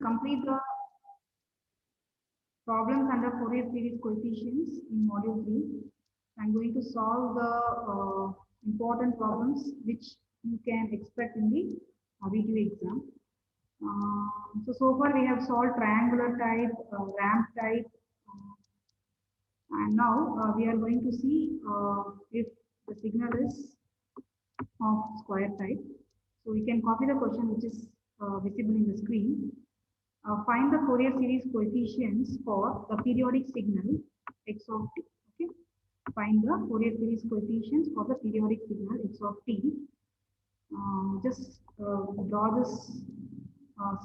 complete the problems under Fourier series coefficients in module 3. I'm going to solve the important problems which you can expect in the VTU exam. So far we have solved triangular type, ramp type, and now we are going to see if the signal is of square type. So we can copy the question which is visible in the screen. Find the Fourier series coefficients for the periodic signal x of t. Okay. Find the Fourier series coefficients for the periodic signal x of t. Just draw this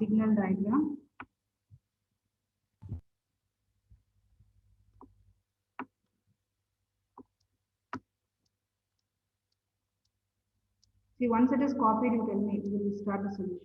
signal diagram. See, once it is copied, you tell me, we will start the solution.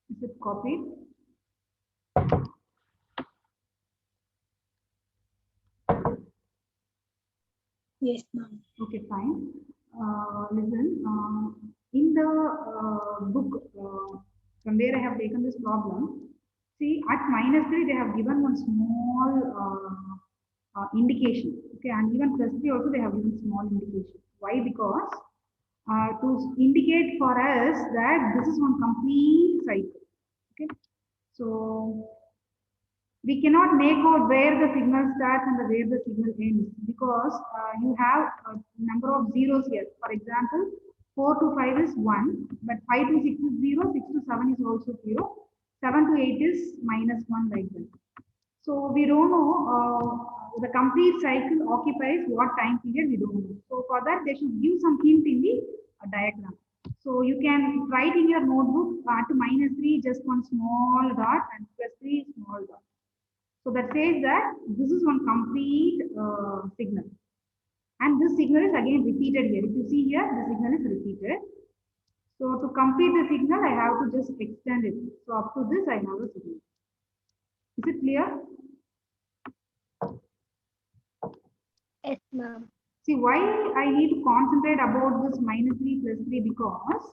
Is it copied? Yes, ma'am. Okay, fine. Listen, in the book from where I have taken this problem, see at -3 they have given one small indication. Okay, and even +3 also they have given small indication. Why? Because to indicate for us that this is one complete cycle. Okay, so we cannot make out where the signal starts and where the signal ends because you have a number of zeros here. For example, 4 to 5 is 1, but 5 to 6 is 0, 6 to 7 is also 0, 7 to 8 is -1 like that. So we don't know the complete cycle occupies what time period, we don't know. So for that they should give some hint in the diagram. So you can write in your notebook at -3 just one small dot and +3 small dot. So that says that this is one complete signal. And this signal is again repeated here. If you see here, the signal is repeated. So to complete the signal, I have to just extend it. So up to this, I have a signal. Is it clear? Yes, ma'am. See, why I need to concentrate about this -3 +3 because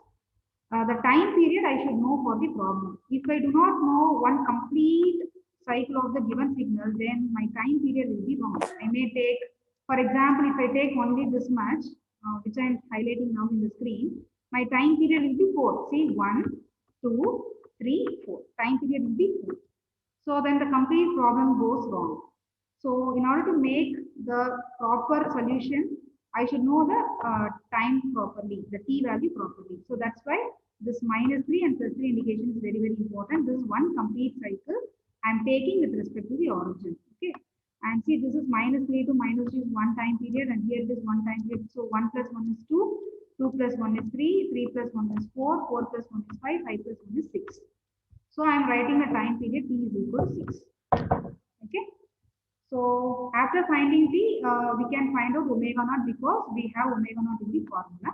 the time period I should know for the problem. If I do not know one complete cycle of the given signal, then my time period will be wrong. I may take, for example, if I take only this much, which I am highlighting now in the screen, my time period will be 4. See, 1, 2, 3, 4. Time period will be 4. So then the complete problem goes wrong. So in order to make the proper solution, I should know the time properly, the t value properly. So that's why this -3 and +3 indication is very, very important. This is one complete cycle I'm taking with respect to the origin. Okay. And see, this is -3 to -3 is one time period, and here it is one time period. So 1 plus 1 is 2, 2 plus 1 is 3, 3 plus 1 is 4, 4 plus 1 is 5, 5 plus 1 is 6. So I'm writing a time period t is equal to 6. Okay. So after finding t, we can find out omega naught because we have omega naught in the formula.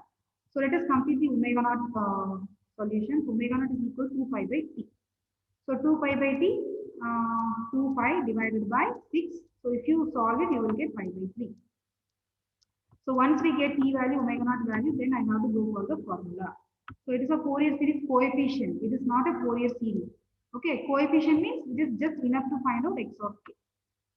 So let us complete the omega naught solution. Omega naught is equal to 2 pi by t. So 2 pi by t, 2 pi divided by 6. So if you solve it, you will get pi by 3. So once we get t value, omega naught value, then I have to go for the formula. So it is a Fourier series coefficient. It is not a Fourier series. Okay, coefficient means it is just enough to find out x of k.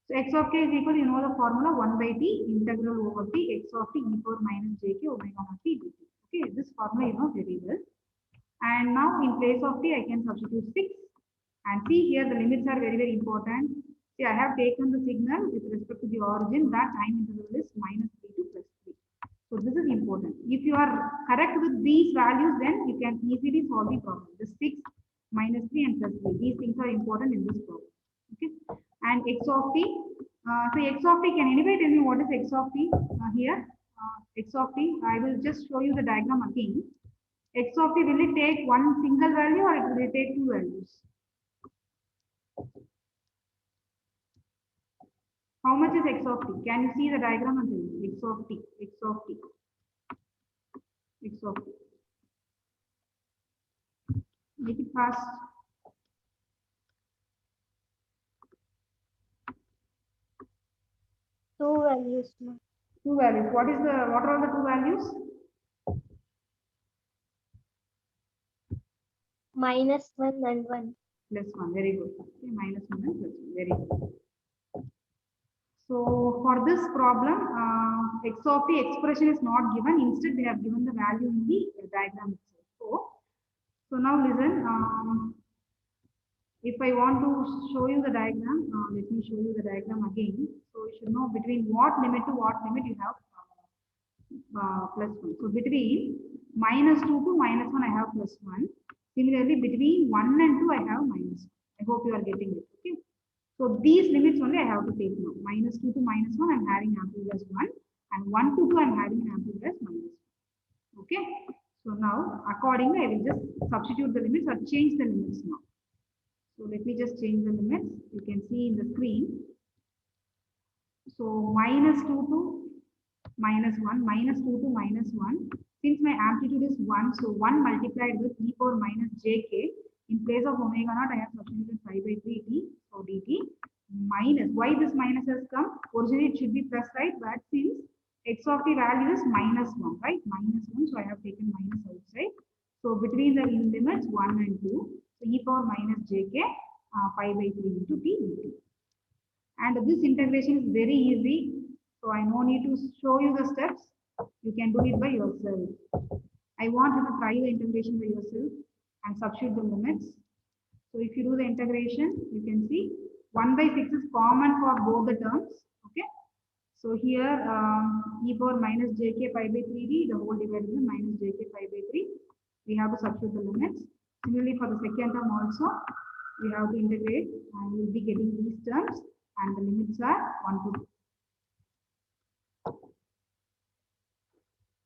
So x of k is equal, you know the formula, 1 by t integral over t x of t e power minus jk omega naught t dt. Okay, this formula you know very well. And now in place of t, I can substitute 6. And see here the limits are very, very important. See, I have taken the signal with respect to the origin. That time interval is -3 to +3. So this is important. If you are correct with these values, then you can easily solve the problem. The 6, -3 and +3. These things are important in this problem. Okay. And x of t. So x of t, can anybody tell me what is x of t here? X of t, I will just show you the diagram again. X of t, will it take one single value or will it take two values? How much is x of t? Can you see the diagram again? X of t, x of t, x of t. Make it fast. Two values, ma'am. Two values. What are all the two values? -1 and 1. Plus 1. Very good. Okay, -1 and plus 1. Very good. So for this problem, x of t expression is not given. Instead, they have given the value in the diagram itself. So now listen. If I want to show you the diagram, let me show you the diagram again. So you should know between what limit to what limit you have plus 1. So between -2 to -1, I have plus 1. Similarly, between 1 and 2, I have -1. I hope you are getting it. Okay. So these limits only I have to take now. -2 to -1, I'm having amplitude as 1. And 1 to 2, I'm having an amplitude as -1. Okay. So now, accordingly, I will just substitute the limits or change the limits now. So let me just change the limits. You can see in the screen. So -2 to -1, -2 to -1. Since my amplitude is 1, so 1 multiplied with e power minus jk. In place of omega naught, I have substituted pi by 3 t. So dt minus. Why this minus has come? Originally it should be plus, right? But since x of t value is -1, right? -1, so I have taken minus outside. So between the limits 1 and 2, so e power minus jk pi by 3 into t dt. And this integration is very easy. So I no need to show you the steps. You can do it by yourself. I want you to try the integration by yourself and substitute the limits. So if you do the integration, you can see 1 by 6 is common for both the terms. Okay. So here e power minus jk pi by 3d, the whole divided by minus jk pi by 3. We have to substitute the limits. Similarly, for the second term also, we have to integrate and we will be getting these terms and the limits are 1 to 2.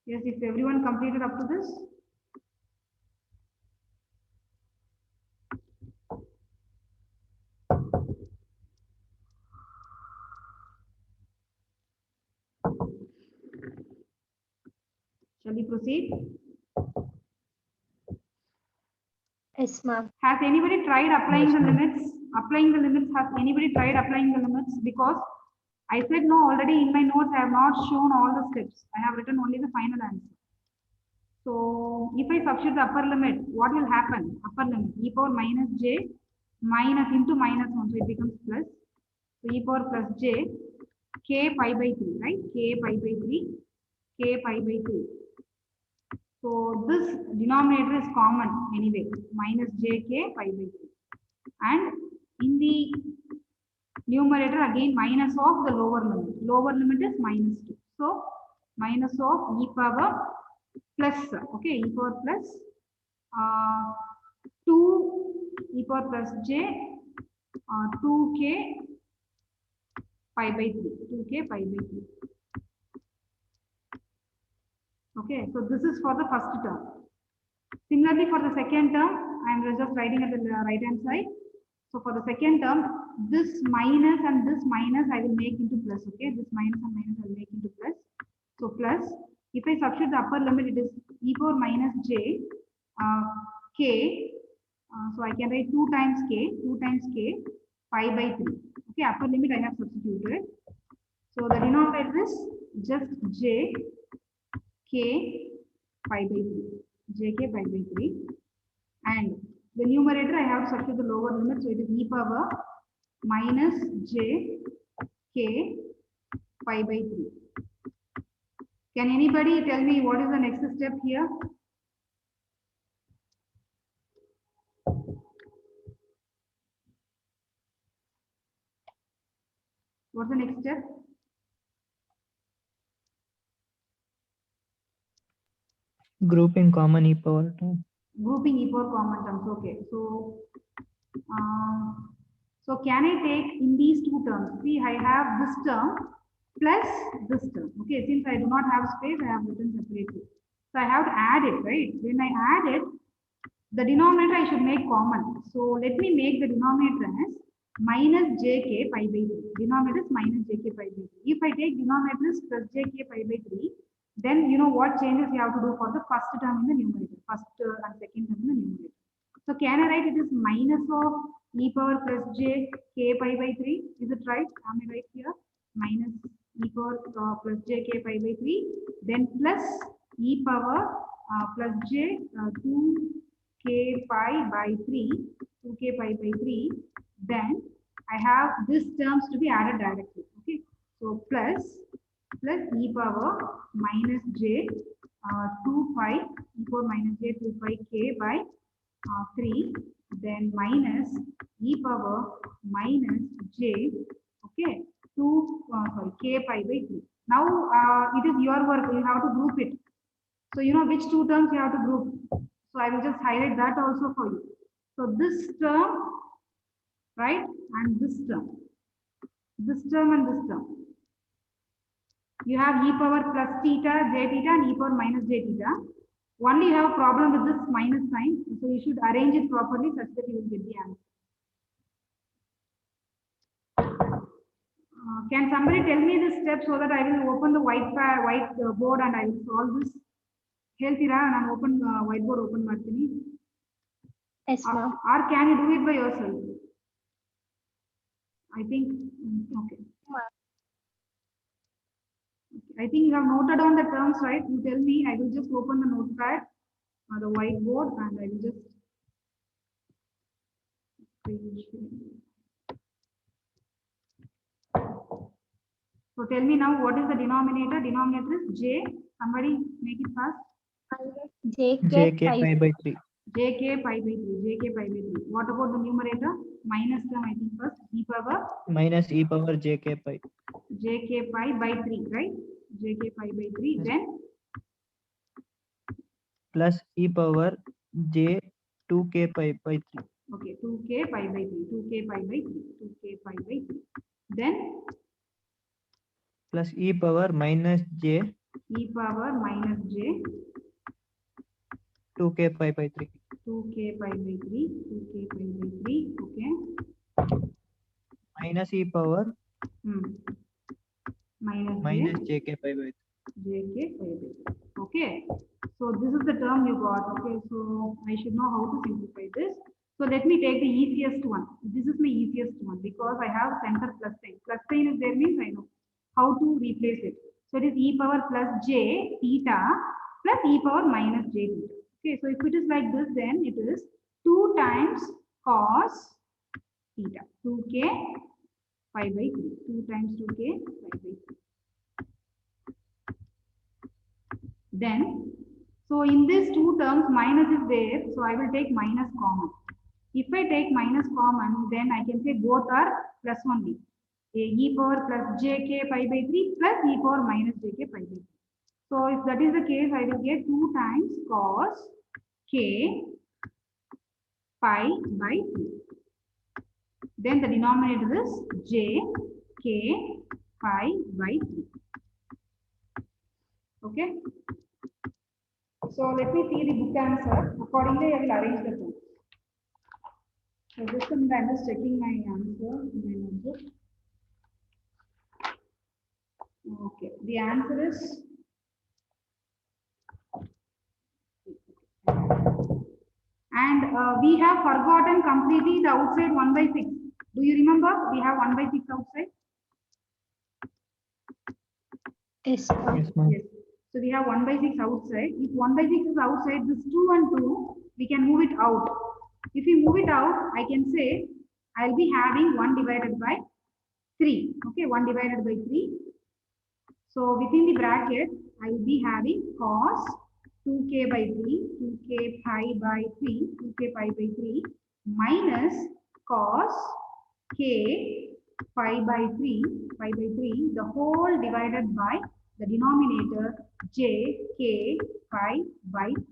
Yes, if everyone completed up to this. Shall we proceed? Yes, ma'am. Has anybody tried applying the limits? Applying the limits, has anybody tried applying the limits? Because I said no already in my notes, I have not shown all the steps. I have written only the final answer. So if I substitute the upper limit, what will happen? Upper limit, e power minus j minus into -1, so it becomes plus. So e power plus j, k pi by 3, right? K pi by 3, k pi by 3. So this denominator is common anyway, minus jk pi by 3. And in the numerator again minus of the lower limit. Lower limit is -2. So minus of e power plus, okay, e power plus 2 e power plus j 2k pi by 3. 2k pi by 3. Okay, so this is for the first term. Similarly, for the second term, I am just writing at the right hand side. So for the second term, this minus and this minus I will make into plus. Okay, this minus and minus I will make into plus. So plus, if I substitute the upper limit, it is e power minus j k. So I can write 2 times k pi by 3. Okay, upper limit I have substituted. So the denominator is just j k pi by 3. Jk pi by 3. And the numerator I have to substitute the lower limit, so it is e power minus j k pi by 3. Can anybody tell me what is the next step here? What's the next step? Grouping common e power term. Grouping e power common terms. Okay. So can I take in these two terms? See, I have this term plus this term. Okay, since I do not have space, I have written separately. So I have to add it, right? When I add it, the denominator I should make common. So let me make the denominator as minus jk pi by 3. Denominator is minus jk pi by 3. If I take denominator is plus jk pi by 3, then you know what changes you have to do for the first term in the numerator, first and second term in the numerator. So can I write it is minus of e power plus j k pi by 3? Is it right? Am I right here? Minus e power plus j k pi by 3, then plus e power plus j 2k pi by 3, 2k pi by 3. Then I have these terms to be added directly. Okay, so plus e power minus j 2 pi e power minus j 2 pi k by 3, then minus e power minus j, okay, 2 k pi by 3. Now it is your work. You have to group it. So you know which two terms you have to group. So I will just highlight that also for you. So this term, right, and this term and this term. You have e power plus theta, j theta, and e power minus j theta. Only you have a problem with this minus sign, so you should arrange it properly such that you will get the answer. Can somebody tell me the step so that I will open the white board and I will solve this? Heltira and open whiteboard open martini. Yes, ma'am. Or can you do it by yourself? I think okay. I think you have noted down the terms, right? You tell me, I will just open the notepad or the whiteboard and I will just so tell me now what is the denominator? Denominator is j. Somebody make it fast. jk pi by 3. jk pi by 3. jk pi by 3. What about the numerator? Minus term, I think first. E power Minus e power jk pi. jk pi by 3, right? jk pi by 3. Then plus e power j 2k pi by 3. okay, 2k pi by 3. 2k pi by 3. 2k pi by 3. Then plus e power minus j e power minus j 2k pi by 3. 2k pi by 3. 2k pi by 3. Okay. Minus e power minus j jk pi by 3. jk pi by 3. Okay. So this is the term you got. Okay. So I should know how to simplify this. So let me take the easiest one. This is my easiest one because I have center plus sign. Plus sign is there means I know how to replace it. So it is e power plus j theta plus e power minus j theta. Okay, so if it is like this, then it is 2 times cos theta. 2k pi by 3. 2 times 2k pi by 3. Then, so in these two terms, minus is there. So I will take minus common. If I take minus common, then I can say both are plus only. E power plus jk pi by 3 plus e power minus jk pi by 3. So if that is the case, I will get 2 times cos k pi by 3. Then the denominator is j k pi by 3. Okay. So let me see the book answer. Accordingly, I will arrange the terms. So just a minute, I'm just checking my answer in my notebook. Okay, the answer is and we have forgotten completely the outside 1 by 6. Do you remember? We have 1 by 6 outside. Yes, ma'am. Yes, ma'am. Yes. So we have 1 by 6 outside. If 1 by 6 is outside, this 2 and 2, we can move it out. If we move it out, I can say I'll be having 1 divided by 3. Okay, 1 divided by 3. So within the bracket, I will be having cos 2k by 3, 2k pi by 3, 2k pi by 3 minus cos k pi by 3, the whole divided by the denominator j k pi by 3.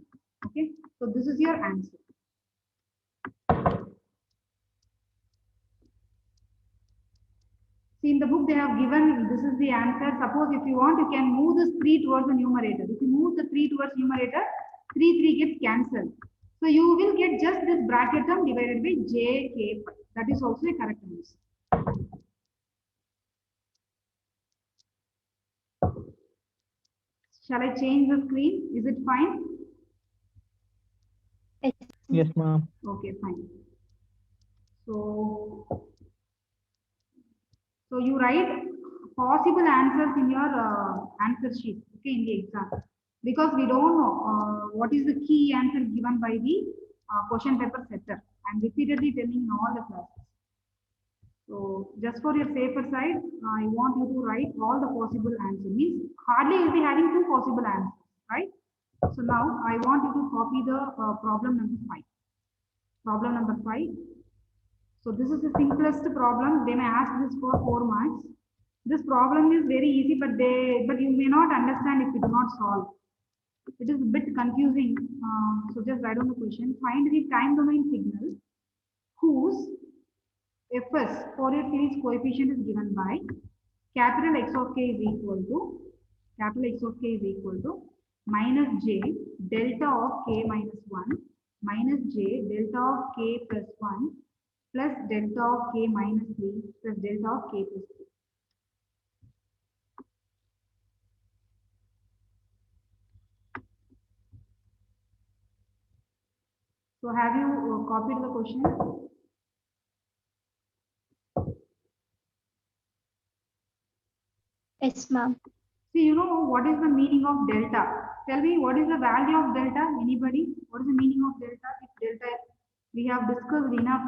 Okay, so this is your answer. See, in the book they have given this is the answer. Suppose if you want, you can move this 3 towards the numerator. If you move the 3 towards numerator, 3 gets cancelled. So you will get just this bracket term divided by j k pi. That is also a correct answer. Shall I change the screen? Is it fine? Yes. Yes, ma'am. Okay, fine. So you write possible answers in your answer sheet, okay, in the exam, because we don't know what is the key answer given by the question paper setter. I'm repeatedly telling in all the classes. So just for your safer side, I want you to write all the possible answers. Means hardly you'll be having two possible answers, right? So now I want you to copy the problem number 5. Problem number 5. So this is the simplest problem. They may ask this for 4 marks. This problem is very easy, but you may not understand if you do not solve. It is a bit confusing. So just write down the question. Find the time domain signal whose Fs, Fourier series coefficient, is given by capital X of k is equal to minus j delta of k minus 1 minus j delta of k plus 1 plus delta of k minus 3 plus delta of k plus 3. So have you copied the question? Yes, ma'am. See, you know what is the meaning of delta? Tell me what is the value of delta? Anybody? What is the meaning of delta? If delta, we have discussed enough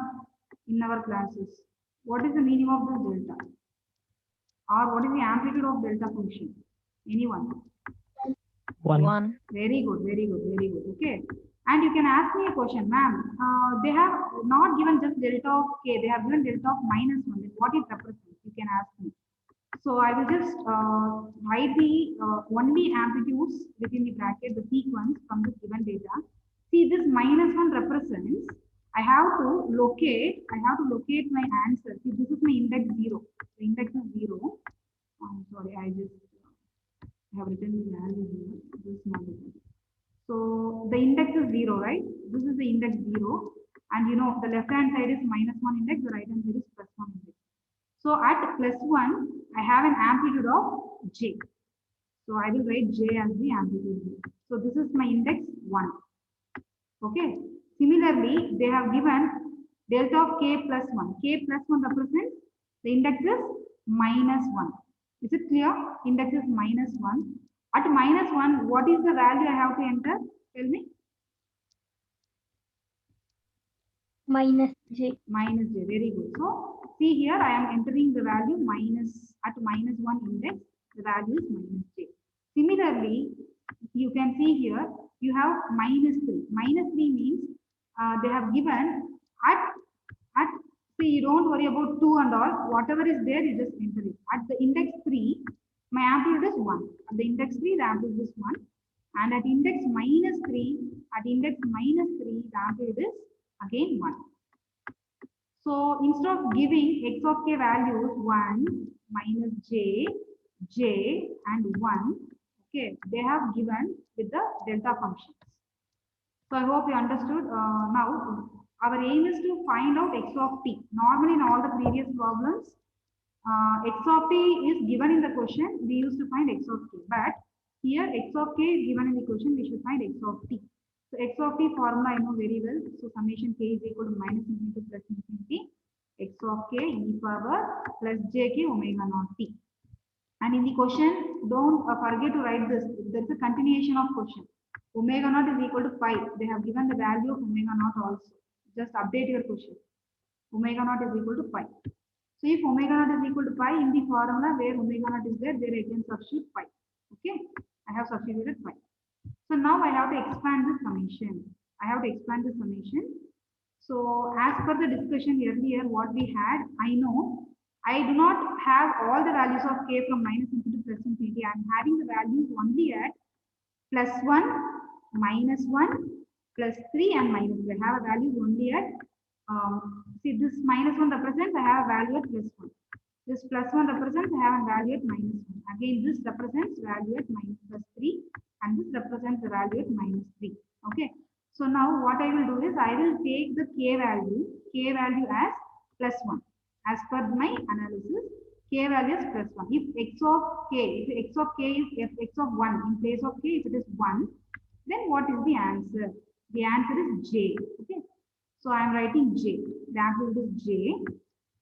in our classes. What is the meaning of this delta? Or what is the amplitude of delta function? Anyone? 1. Very good, very good, very good. Okay. And you can ask me a question, ma'am. They have not given just delta of k, they have given delta of minus 1. Then what it represents? You can ask me. So I will just write the only amplitudes within the bracket, the sequence from the given data. See, this minus 1 represents, I have to locate my answer. See, this is my index 0. The index is 0. I'm sorry, I have written the value here. This is not written. So the index is 0, right? This is the index 0. And you know, the left hand side is minus 1 index, the right hand side is plus 1 index. So at plus 1, I have an amplitude of j. So I will write j as the amplitude here. So this is my index 1. Okay. Similarly, they have given delta of k plus 1. K plus 1 represents the index is minus 1. Is it clear? Index is minus 1. At minus 1, what is the value I have to enter? Tell me. Minus j. Minus j. Very good. So see here, I am entering the value minus at minus 1 index. The value is minus j. Similarly, you can see here you have minus 3. Minus 3 means they have given at see, you don't worry about 2 and all. Whatever is there, you just enter it. At the index 3, my amplitude is 1. At the index 3, the amplitude is 1. And at index minus 3, the amplitude is again 1. So instead of giving x of k values 1, minus j, and 1, okay, they have given with the delta functions. So I hope you understood. Now, our aim is to find out x of t. Normally, in all the previous problems, x of t is given in the question. We used to find x of k. But here, x of k is given in the question. We should find x of t. So x of t formula I know very well. So summation k is equal to minus infinity plus infinity. X of k e power plus jk omega naught t. And in the question, don't forget to write this. There is a continuation of question. Omega naught is equal to pi. They have given the value of omega naught also. Just update your question. Omega naught is equal to pi. So if omega naught is equal to pi, in the formula where omega naught is there I can substitute pi. Okay, I have substituted pi. So now I have to expand the summation. So as per the discussion earlier, what we had, I know I do not have all the values of k from minus infinity to plus infinity. I am having the values only at plus 1, minus 1, plus 3 and minus 3. I have a value only at, see this minus 1 represents I have a value at plus 1. This plus 1 represents I have a value at minus 1. Again, this represents value at minus plus 3 and this represents the value at minus 3. Okay. So now what I will do is I will take the k value as plus 1. As per my analysis, k value is plus 1. If x of k, if x of k is f x of 1, in place of k, if it is 1, then what is the answer? The answer is j. Okay. So I am writing j. The answer is j.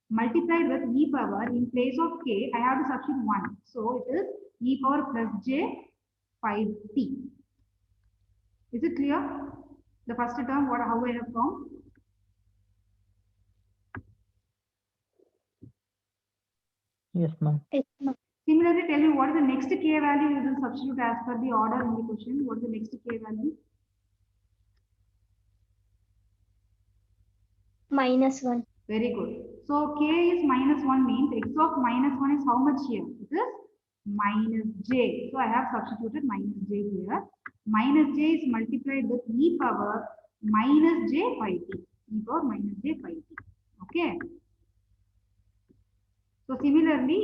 Multiplied with e power, in place of k, I have to substitute 1. So it is e power plus j 5t. Is it clear? The first term, how I have found? Yes, ma'am. Yes, ma'am. Similarly, tell me what is the next k value you will substitute as per the order in the question. What is the next k value? -1. Very good. So k is -1 means x of -1 is how much here? It is minus j. So I have substituted minus j here. Minus j is multiplied with e power minus j 5t. E power minus j 5t. Okay. So similarly,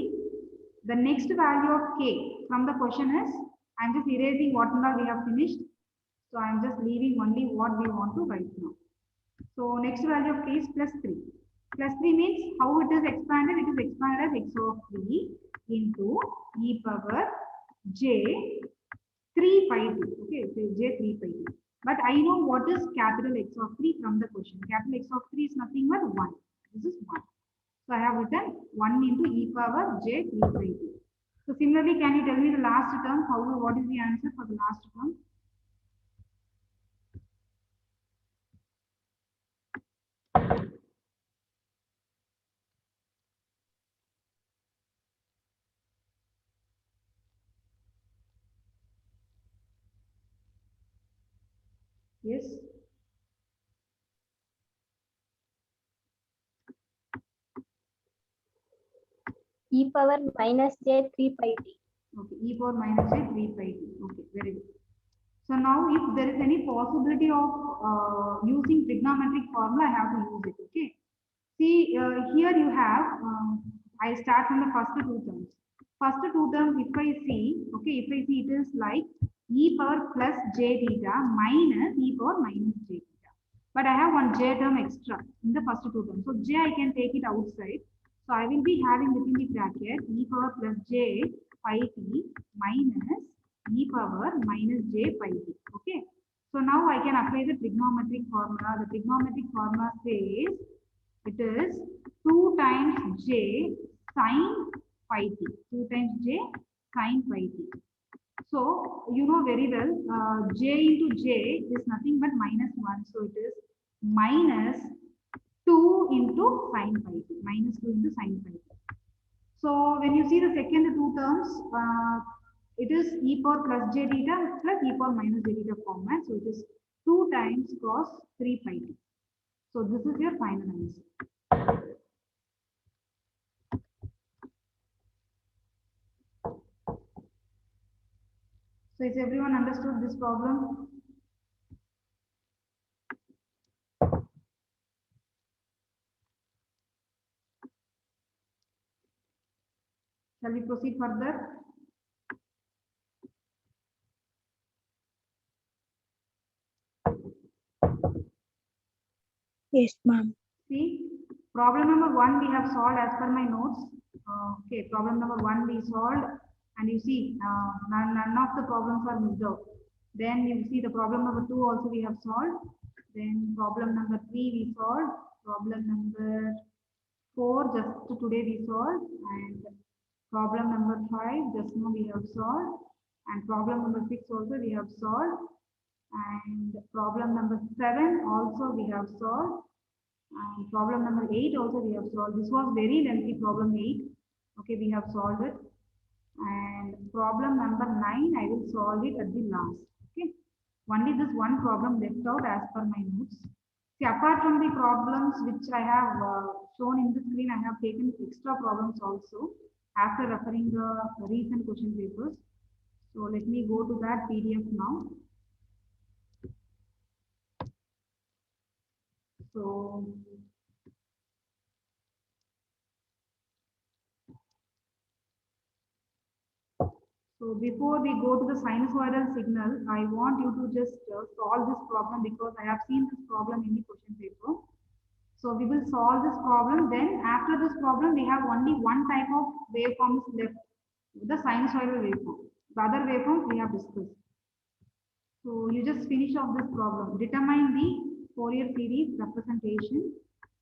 the next value of k from the question is, I am just erasing what now we have finished. So I am just leaving only what we want to write now. So next value of k is plus 3. Plus 3 means how it is expanded? It is expanded as x of 3 into e power j 3 pi t. Okay, so j 3 pi t. But I know what is capital X of 3 from the question. Capital X of 3 is nothing but 1. This is 1. So I have written 1 into e power j 3 pi t. So similarly, can you tell me the last term? What is the answer for the last term? Yes. E power minus j 3 pi t. Okay, e power minus j 3 pi t. Okay, very good. So now if there is any possibility of using trigonometric formula, I have to use it. Okay. See, here you have, I start from the first two terms. First two terms, if I see, okay, if I see it is like e power plus j theta minus e power minus j theta. But I have one j term extra in the first two terms. So j I can take it outside. So I will be having within the bracket e power plus j pi t minus e power minus j pi t. Okay. So now I can apply the trigonometric formula. The trigonometric formula says it is 2 times j sine pi t. 2 times j sine pi t. So you know very well, j into j is nothing but -1. So it is minus 2 into sine pi t. Minus 2 into sine pi t. So when you see the second two terms, it is e power plus j theta plus e power minus j theta format. So it is 2 times cos 3 pi t. So this is your final answer. So is everyone understood this problem? Shall we proceed further? Yes, ma'am. See, problem number 1 we have solved as per my notes. Okay, problem number 1 we solved, and you see none of the problems are missed out. Then you see the problem number 2 also we have solved. Then problem number 3 we solved. Problem number 4 just today we solved, and problem number 5 just now we have solved, and problem number 6 also we have solved, and problem number 7 also we have solved. And problem number 8 also we have solved. This was very lengthy problem 8. Okay, we have solved it. And problem number 9, I will solve it at the last. Okay. Only this one problem left out as per my notes. See, apart from the problems which I have shown in the screen, I have taken extra problems also after referring the recent question papers. So let me go to that PDF now. So before we go to the sinusoidal signal, I want you to just solve this problem because I have seen this problem in the question paper. So we will solve this problem. Then after this problem, we have only one type of waveforms left, the sinusoidal waveform. The other waveforms we have discussed. So you just finish off this problem. Determine the Fourier series representation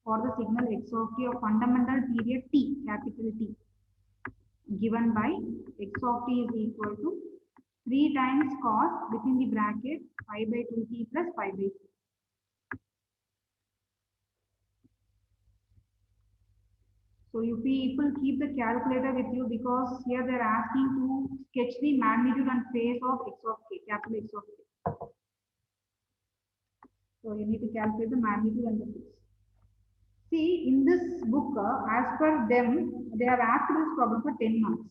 for the signal x of t of fundamental period t, capital T, given by x of t is equal to 3 times cos within the bracket pi by 2t plus pi by 2. So you people keep the calculator with you because here they are asking to sketch the magnitude and phase of x of k, capital X of k. So you need to calculate the magnitude and the phase. See, in this book, as per them, they have asked this problem for 10 marks.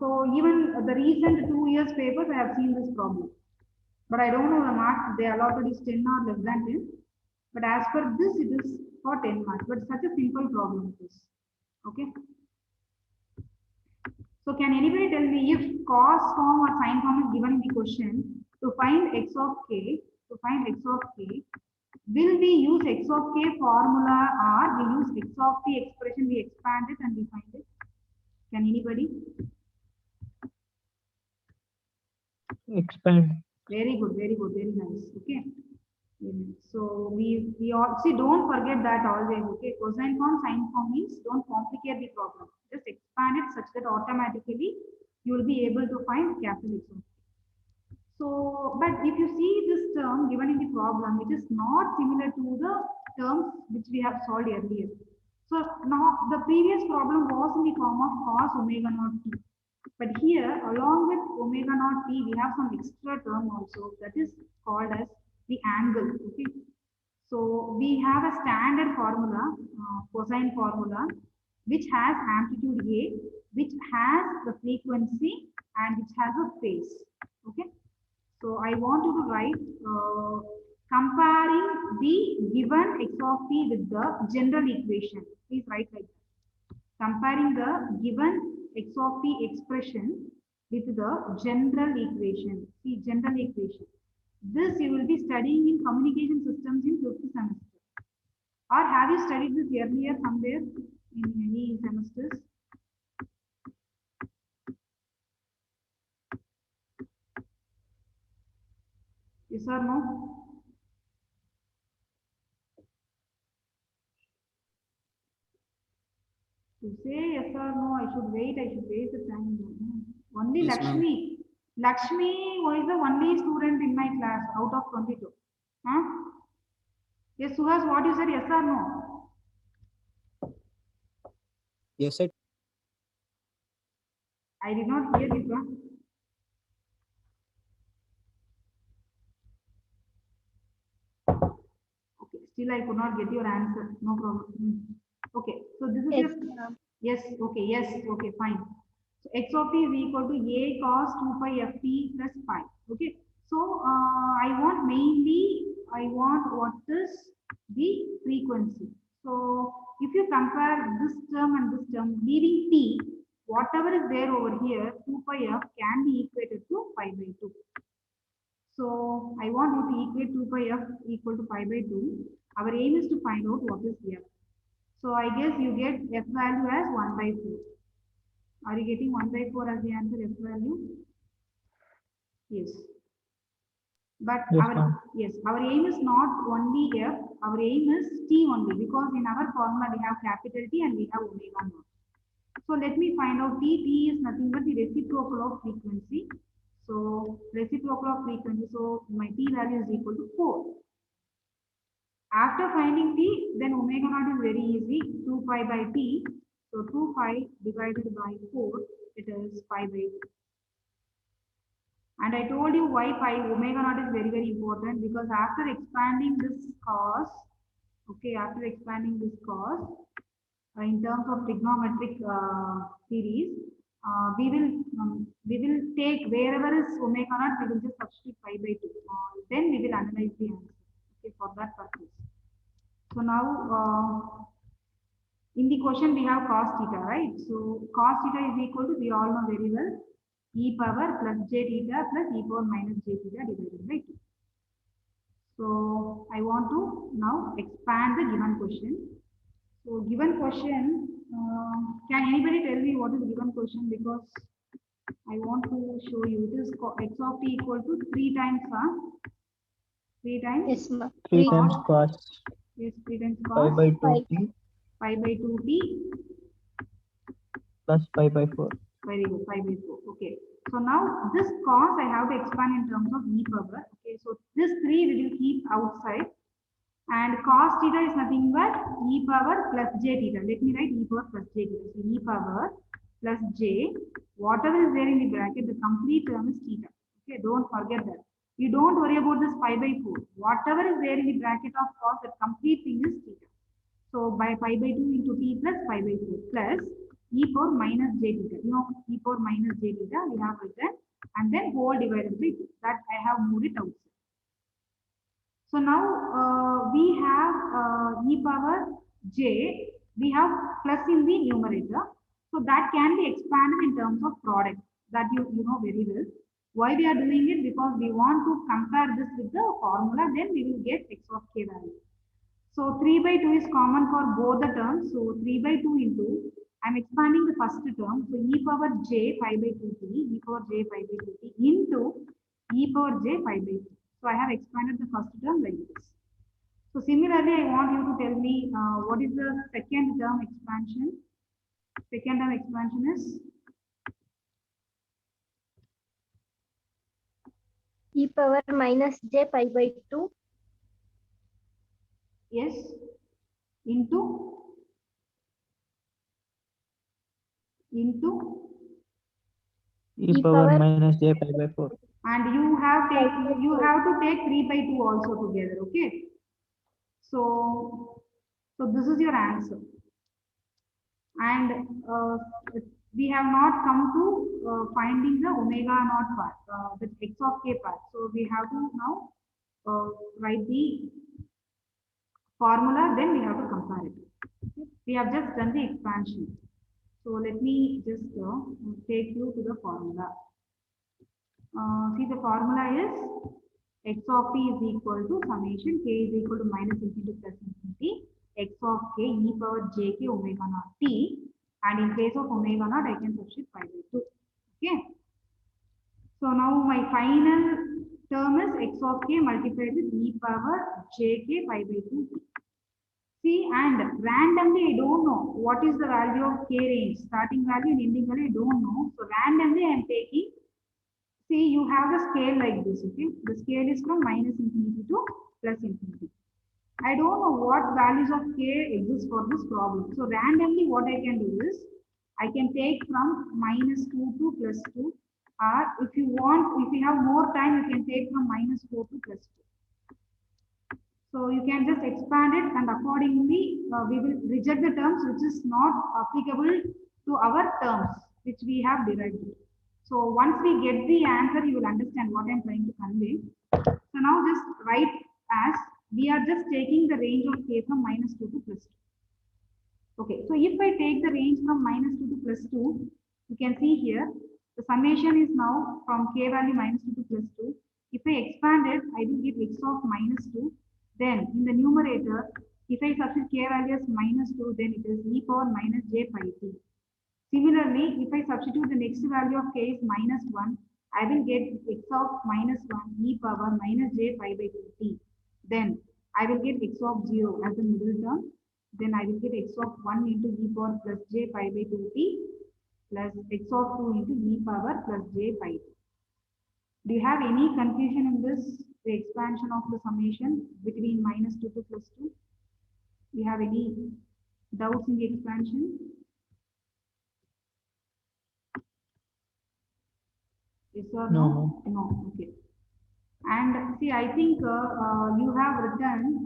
So even the recent 2 years papers, I have seen this problem. But I don't know the marks they allotted is 10 or less than 10. But as per this, it is for 10 marks. But such a simple problem it is. Okay. So can anybody tell me if cos form or sin form is given in the question to find x of k, will we use x of k formula or we use x of t expression, we expand it and we find it? Can anybody? Expand. Very good, very good, very nice. Okay. So we all see, don't forget that always. Okay, cosine form, sine form means don't complicate the problem. Just expand it such that automatically you will be able to find capital X of t. So, but if you see this term given in the problem, it is not similar to the terms which we have solved earlier. So now the previous problem was in the form of cos omega naught t. But here, along with omega naught t, we have some extra term also that is called as the angle. Okay. So we have a standard formula, cosine formula, which has amplitude A, which has the frequency and which has a phase. Okay. So I want you to write comparing the given x of t with the general equation. Please write like that. Comparing the given x of t expression with the general equation. See, general equation. This you will be studying in communication systems in 5th semester. Or have you studied this earlier somewhere in any semesters? Yes or no? To say yes or no, I should waste the time. Only Yes, ma'am. Lakshmi. Lakshmi was the only student in my class out of 22. Huh? Yes, Suhas, what you said, yes or no? Yes, sir. I did not hear this one. Okay, still I could not get your answer. No problem. Okay, so this is Yes, your ma'am. yes, okay, fine. So x of t is equal to a cos 2 pi ft plus pi. Okay, so I want what is the frequency. So if you compare this term and this term, leaving t, whatever is there over here, 2 pi f can be equated to pi by 2. So I want you to equate 2 pi f equal to pi by 2. Our aim is to find out what is f. So I guess you get f value as 1 by 4. Are you getting 1 by 4 as the answer, f value? Yes. But Yes, our ma'am. our aim is not only f, our aim is t only, because in our formula we have capital T and we have omega naught. So let me find out t. T is nothing but the reciprocal of frequency. So reciprocal of frequency, so my t value is equal to 4. After finding t, then omega naught is very easy, 2 pi by t. So 2 pi divided by 4, it is pi by 2. And I told you why pi omega naught is very, very important, because after expanding this cos, okay, after expanding this cos, in terms of trigonometric series, we will take wherever is omega naught, we will just substitute pi by 2. Then we will analyze the answer. Okay, for that purpose. So now in the question we have cos theta, right? So cos theta is equal to, we all know very well, e power plus j theta plus e power minus j theta divided by 2. So I want to now expand the given question. So given question, can anybody tell me what is given question? Because I want to show you it is x of t equal to 3 times 3 times Yes, ma'am. 3 3 times cos yes 3 times pi cos by 2 5. t pi by 2t. plus pi by 4. Very good, 5 by 4. Okay. So now this cos I have to expand in terms of e power. Okay. So this 3 we will keep outside. And cos theta is nothing but e power plus j theta. Let me write e power plus j theta. So e power plus j, whatever is there in the bracket, the complete term is theta. Okay, don't forget that. You don't worry about this pi by 4. Whatever is there in the bracket of cos, the complete thing is theta. So by pi by 2 into t plus pi by 4 plus e power minus j theta. You know, e power minus j theta we have written, and then whole divided by 2. That I have moved it outside. So now we have e power j, we have plus in the numerator. So that can be expanded in terms of product, that you know very well. Why we are doing it? Because we want to compare this with the formula, then we will get x of k value. So 3 by 2 is common for both the terms. So 3 by 2 into, I'm expanding the first term. So e power j pi by 2t, e power j pi by 2t into e power j pi by 2. So I have expanded the first term like this. So similarly, I want you to tell me what is the second term expansion. Second term expansion is E power minus j pi by 2. yes into E power minus j pi by 4. and you have to take 3 by 2 also together. Okay. So this is your answer. And we have not come to finding the omega naught part, the x of k part. So we have to now write the formula, then we have to compare it. We have just done the expansion. So let me just take you to the formula. See, the formula is x of t is equal to summation k is equal to minus infinity plus infinity x of k e power j k omega naught t, and in case of omega naught I can substitute pi by 2. Okay. So now my final term is x of k multiplied with e power j k pi by 2 t. See, and randomly I don't know what is the value of k range, starting value and ending value I don't know. So randomly I am taking. See, you have the scale like this, okay? The scale is from minus infinity to plus infinity. I don't know what values of k exist for this problem. So randomly what I can do is, I can take from minus 2 to plus 2. Or if you want, if you have more time, you can take from minus 4 to plus 2. So you can just expand it, and accordingly, we will reject the terms which is not applicable to our terms, which we have derived. So once we get the answer, you will understand what I'm trying to convey. So now just write as, we are just taking the range of k from minus 2 to plus 2. Okay, so if I take the range from minus 2 to plus 2, you can see here, the summation is now from k value minus 2 to plus 2. If I expand it, I will get x of minus 2. Then in the numerator, if I substitute k value as minus 2, then it is e power minus j pi t. Similarly, if I substitute the next value of k is minus 1, I will get x of minus 1 e power minus j pi by 2t. Then I will get x of 0 as the middle term. Then I will get x of 1 into e power plus j pi by 2t plus x of 2 into e power plus j pi t. Do you have any confusion in this, the expansion of the summation between minus 2 to plus 2? Do you have any doubts in the expansion? Yes or no? No. Okay. And see, I think you have written,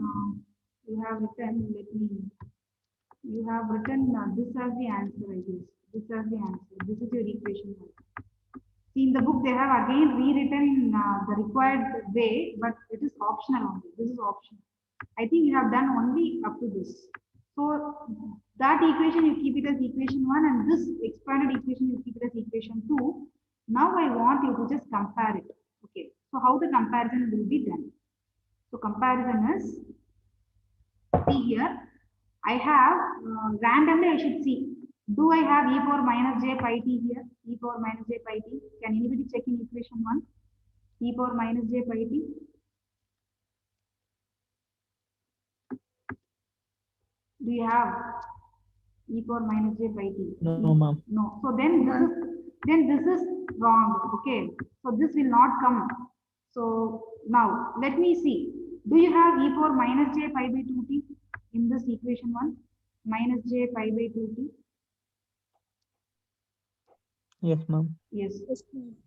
this as the answer, I guess. This as the answer. This is your equation. See, in the book, they have again rewritten the required way, but it is optional only. This is optional. I think you have done only up to this. So that equation, you keep it as equation 1, and this expanded equation, you keep it as equation 2. Now I want you to just compare it. Okay. So how the comparison will be done? So So comparison is, see here, I have randomly I should see. Do I have e power minus j pi t here? E power minus j pi t. Can anybody check in equation 1? E power minus j pi t. Do you have e power minus j pi t? No, ma'am. No. So then this is wrong. Okay. So this will not come. So now let me see. Do you have e power minus j pi by 2t in this equation 1? Minus j pi by 2t. Yes, ma'am. Yes.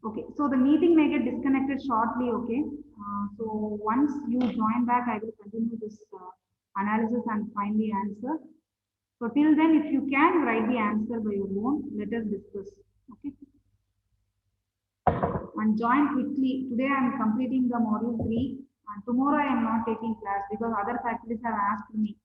Okay. So the meeting may get disconnected shortly. Okay. So once you join back, I will continue this analysis and find the answer. So till then, if you can write the answer by your own, let us discuss. Okay. And join quickly. Today I am completing the module 3 and tomorrow I am not taking class because other faculties have asked me